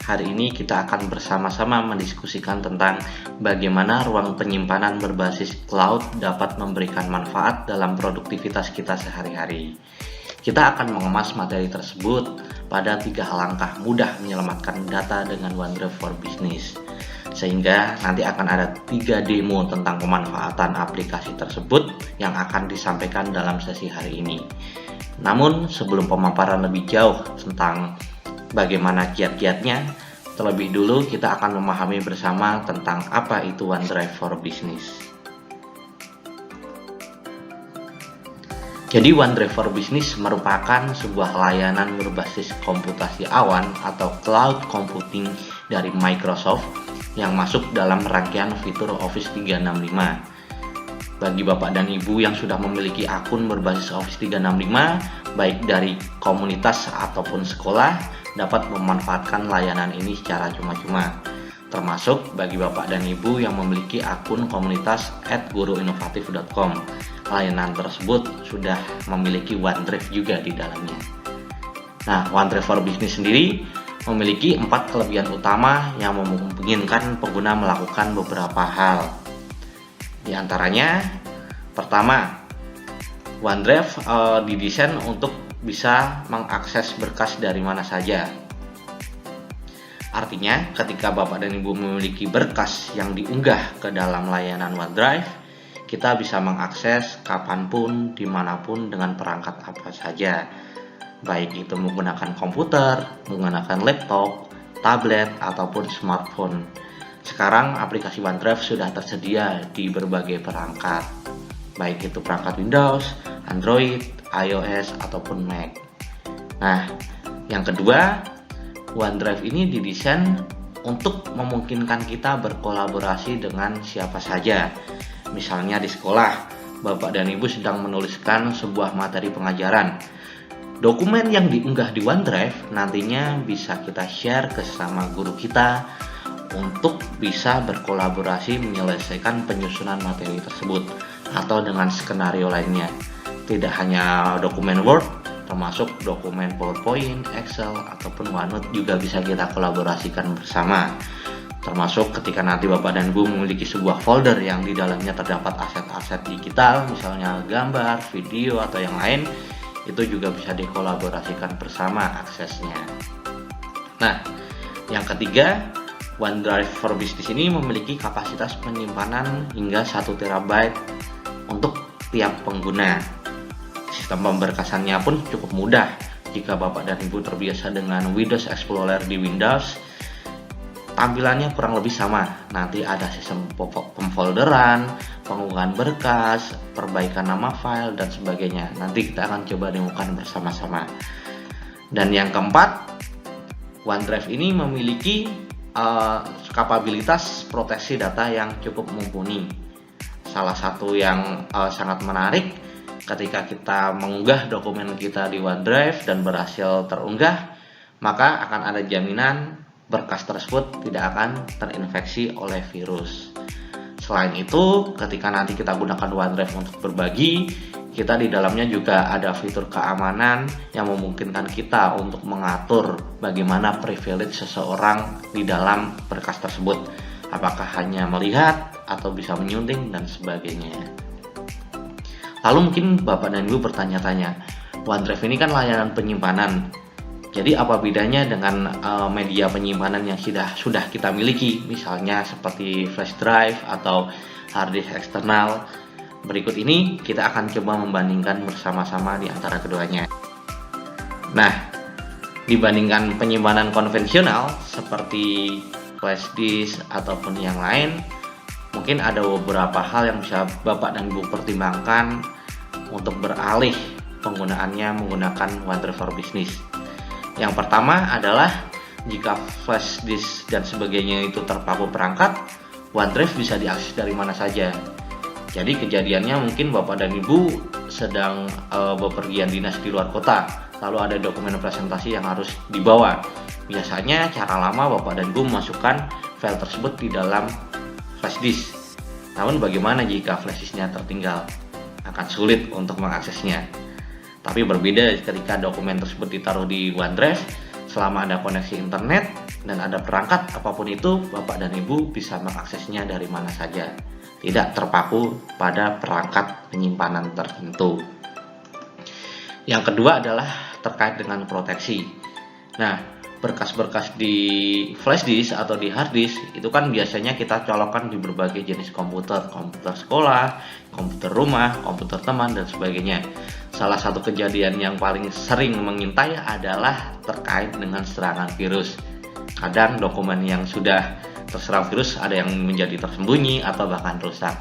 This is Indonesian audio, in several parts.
Hari ini kita akan bersama-sama mendiskusikan tentang bagaimana ruang penyimpanan berbasis cloud dapat memberikan manfaat dalam produktivitas kita sehari-hari. Kita akan mengemas materi tersebut pada 3 langkah mudah menyelamatkan data dengan OneDrive for Business. Sehingga nanti akan ada 3 demo tentang pemanfaatan aplikasi tersebut yang akan disampaikan dalam sesi hari ini. Namun sebelum pemaparan lebih jauh tentang bagaimana kiat-kiatnya, terlebih dulu kita akan memahami bersama tentang apa itu OneDrive for Business. Jadi OneDrive for Business merupakan sebuah layanan berbasis komputasi awan atau cloud computing dari Microsoft yang masuk dalam rangkaian fitur Office 365. Bagi Bapak dan Ibu yang sudah memiliki akun berbasis Office 365, baik dari komunitas ataupun sekolah, dapat memanfaatkan layanan ini secara cuma-cuma. Termasuk bagi Bapak dan Ibu yang memiliki akun komunitas @guruinovatif.com. Layanan tersebut sudah memiliki OneDrive juga di dalamnya. Nah, OneDrive for Business sendiri memiliki 4 kelebihan utama yang memungkinkan pengguna melakukan beberapa hal. Di antaranya, pertama, OneDrive didesain untuk bisa mengakses berkas dari mana saja. Artinya, ketika Bapak dan Ibu memiliki berkas yang diunggah ke dalam layanan OneDrive, kita bisa mengakses kapanpun, dimanapun dengan perangkat apa saja. Baik itu menggunakan komputer, menggunakan laptop, tablet, ataupun smartphone. Sekarang aplikasi OneDrive sudah tersedia di berbagai perangkat, baik itu perangkat Windows, Android, iOS, ataupun Mac. Nah, yang kedua, OneDrive ini didesain untuk memungkinkan kita berkolaborasi dengan siapa saja. Misalnya di sekolah, Bapak dan Ibu sedang menuliskan sebuah materi pengajaran. Dokumen yang diunggah di OneDrive nantinya bisa kita share ke sesama guru kita untuk bisa berkolaborasi menyelesaikan penyusunan materi tersebut atau dengan skenario lainnya. Tidak hanya dokumen Word, termasuk dokumen PowerPoint, Excel, ataupun OneNote juga bisa kita kolaborasikan bersama. Termasuk ketika nanti Bapak dan Ibu memiliki sebuah folder yang di dalamnya terdapat aset-aset digital, misalnya gambar, video, atau yang lain, itu juga bisa dikolaborasikan bersama aksesnya. Nah, yang ketiga, OneDrive for Business ini memiliki kapasitas penyimpanan hingga 1 TB untuk tiap pengguna. Sistem pemberkasannya pun cukup mudah. Jika Bapak dan Ibu terbiasa dengan Windows Explorer di Windows, tampilannya kurang lebih sama. Nanti ada sistem pemfolderan, pengunggahan berkas, perbaikan nama file, dan sebagainya. Nanti kita akan coba demokan bersama-sama. Dan yang keempat, OneDrive ini memiliki kapabilitas proteksi data yang cukup mumpuni. Salah satu yang sangat menarik, ketika kita mengunggah dokumen kita di OneDrive dan berhasil terunggah, maka akan ada jaminan berkas tersebut tidak akan terinfeksi oleh virus. Selain itu, ketika nanti kita gunakan OneDrive untuk berbagi, kita di dalamnya juga ada fitur keamanan yang memungkinkan kita untuk mengatur bagaimana privilege seseorang di dalam berkas tersebut. Apakah hanya melihat atau bisa menyunting dan sebagainya. Lalu mungkin Bapak dan Ibu bertanya-tanya, OneDrive ini kan layanan penyimpanan. Jadi apa bedanya dengan media penyimpanan yang sudah kita miliki, misalnya seperti flash drive atau hard disk eksternal? Berikut ini kita akan coba membandingkan bersama-sama di antara keduanya. Nah, dibandingkan penyimpanan konvensional seperti flash disk ataupun yang lain, mungkin ada beberapa hal yang bisa Bapak dan Ibu pertimbangkan untuk beralih penggunaannya menggunakan OneDrive for Business. Yang pertama adalah jika flash disk dan sebagainya itu terpaku perangkat, OneDrive bisa diakses dari mana saja. Jadi kejadiannya mungkin Bapak dan Ibu sedang bepergian dinas di luar kota, lalu ada dokumen presentasi yang harus dibawa. Biasanya cara lama Bapak dan Ibu memasukkan file tersebut di dalam flash disk. Namun bagaimana jika flash disknya tertinggal? Akan sulit untuk mengaksesnya. Tapi berbeda ketika dokumen tersebut ditaruh di OneDrive, selama ada koneksi internet dan ada perangkat apapun itu, Bapak dan Ibu bisa mengaksesnya dari mana saja, tidak terpaku pada perangkat penyimpanan tertentu. Yang kedua adalah terkait dengan proteksi. Nah, berkas-berkas di flash disk atau di hard disk itu kan biasanya kita colokkan di berbagai jenis komputer sekolah, komputer rumah, komputer teman, dan sebagainya. Salah satu kejadian yang paling sering mengintai adalah terkait dengan serangan virus. Kadang dokumen yang sudah terserang virus ada yang menjadi tersembunyi atau bahkan rusak.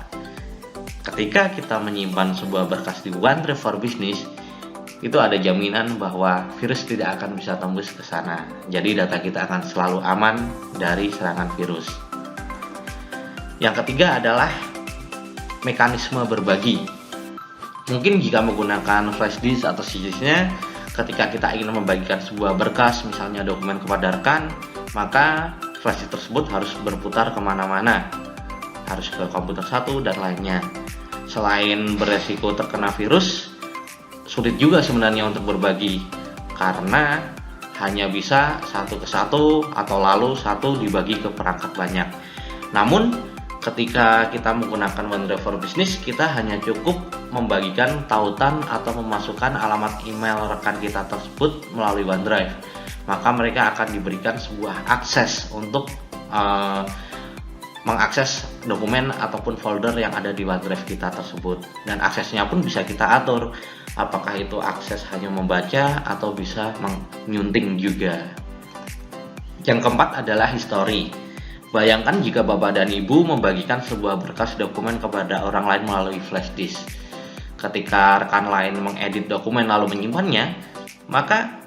Ketika kita menyimpan sebuah berkas di OneDrive for Business, itu ada jaminan bahwa virus tidak akan bisa tembus ke sana. Jadi data kita akan selalu aman dari serangan virus. Yang ketiga adalah mekanisme berbagi. Mungkin jika menggunakan flash disk atau CD-nya, ketika kita ingin membagikan sebuah berkas, misalnya dokumen kepada rekan, maka flash disk tersebut harus berputar kemana-mana, harus ke komputer satu dan lainnya. Selain beresiko terkena virus, sulit juga sebenarnya untuk berbagi, karena hanya bisa satu ke satu atau lalu satu dibagi ke perangkat banyak. Namun ketika kita menggunakan OneDrive for Business, kita hanya cukup membagikan tautan atau memasukkan alamat email rekan kita tersebut melalui OneDrive. Maka mereka akan diberikan sebuah akses untuk mengakses dokumen ataupun folder yang ada di OneDrive kita tersebut. Dan aksesnya pun bisa kita atur, apakah itu akses hanya membaca atau bisa menyunting juga. Yang keempat adalah history. Bayangkan jika Bapak dan Ibu membagikan sebuah berkas dokumen kepada orang lain melalui flash disk. Ketika rekan lain mengedit dokumen lalu menyimpannya, maka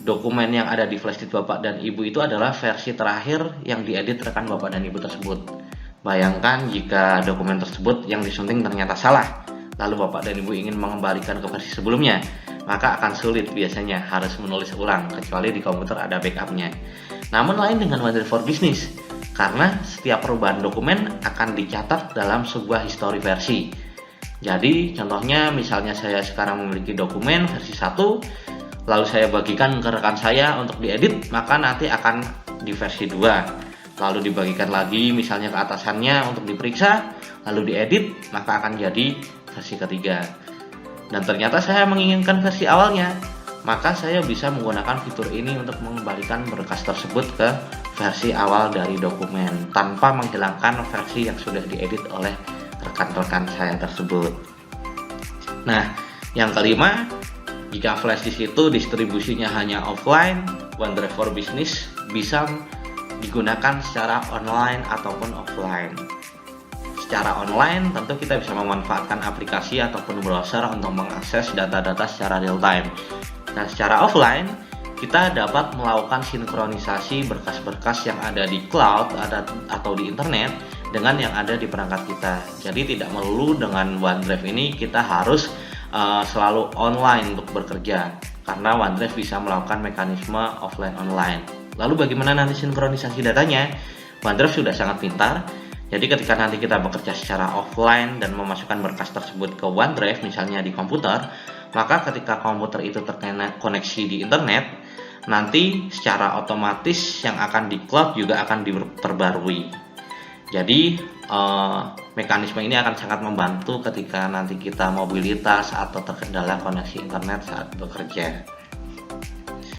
dokumen yang ada di flash disk Bapak dan Ibu itu adalah versi terakhir yang diedit rekan Bapak dan Ibu tersebut. Bayangkan jika dokumen tersebut yang disunting ternyata salah, lalu Bapak dan Ibu ingin mengembalikan ke versi sebelumnya, maka akan sulit biasanya, harus menulis ulang, kecuali di komputer ada backupnya. Namun lain dengan OneDrive for Business, karena setiap perubahan dokumen akan dicatat dalam sebuah history versi. Jadi contohnya misalnya saya sekarang memiliki dokumen versi 1, lalu saya bagikan ke rekan saya untuk diedit, maka nanti akan di versi 2, lalu dibagikan lagi misalnya ke atasannya untuk diperiksa, lalu diedit, maka akan jadi versi ketiga. Dan ternyata saya menginginkan versi awalnya, maka saya bisa menggunakan fitur ini untuk mengembalikan berkas tersebut ke versi awal dari dokumen tanpa menghilangkan versi yang sudah diedit oleh rekan-rekan saya tersebut. Nah, yang kelima, jika flash disk itu distribusinya hanya offline, OneDrive for Business bisa digunakan secara online ataupun offline. Secara online, tentu kita bisa memanfaatkan aplikasi ataupun browser untuk mengakses data-data secara real time. Nah, secara offline, kita dapat melakukan sinkronisasi berkas-berkas yang ada di cloud atau di internet dengan yang ada di perangkat kita. Jadi tidak melulu dengan OneDrive ini kita harus selalu online untuk bekerja, karena OneDrive bisa melakukan mekanisme offline online. Lalu bagaimana nanti sinkronisasi datanya? OneDrive sudah sangat pintar. Jadi ketika nanti kita bekerja secara offline dan memasukkan berkas tersebut ke OneDrive misalnya di komputer, maka ketika komputer itu terkena koneksi di internet, nanti secara otomatis yang akan di cloud juga akan diperbarui. Jadi mekanisme ini akan sangat membantu ketika nanti kita mobilitas atau terkendala koneksi internet saat bekerja.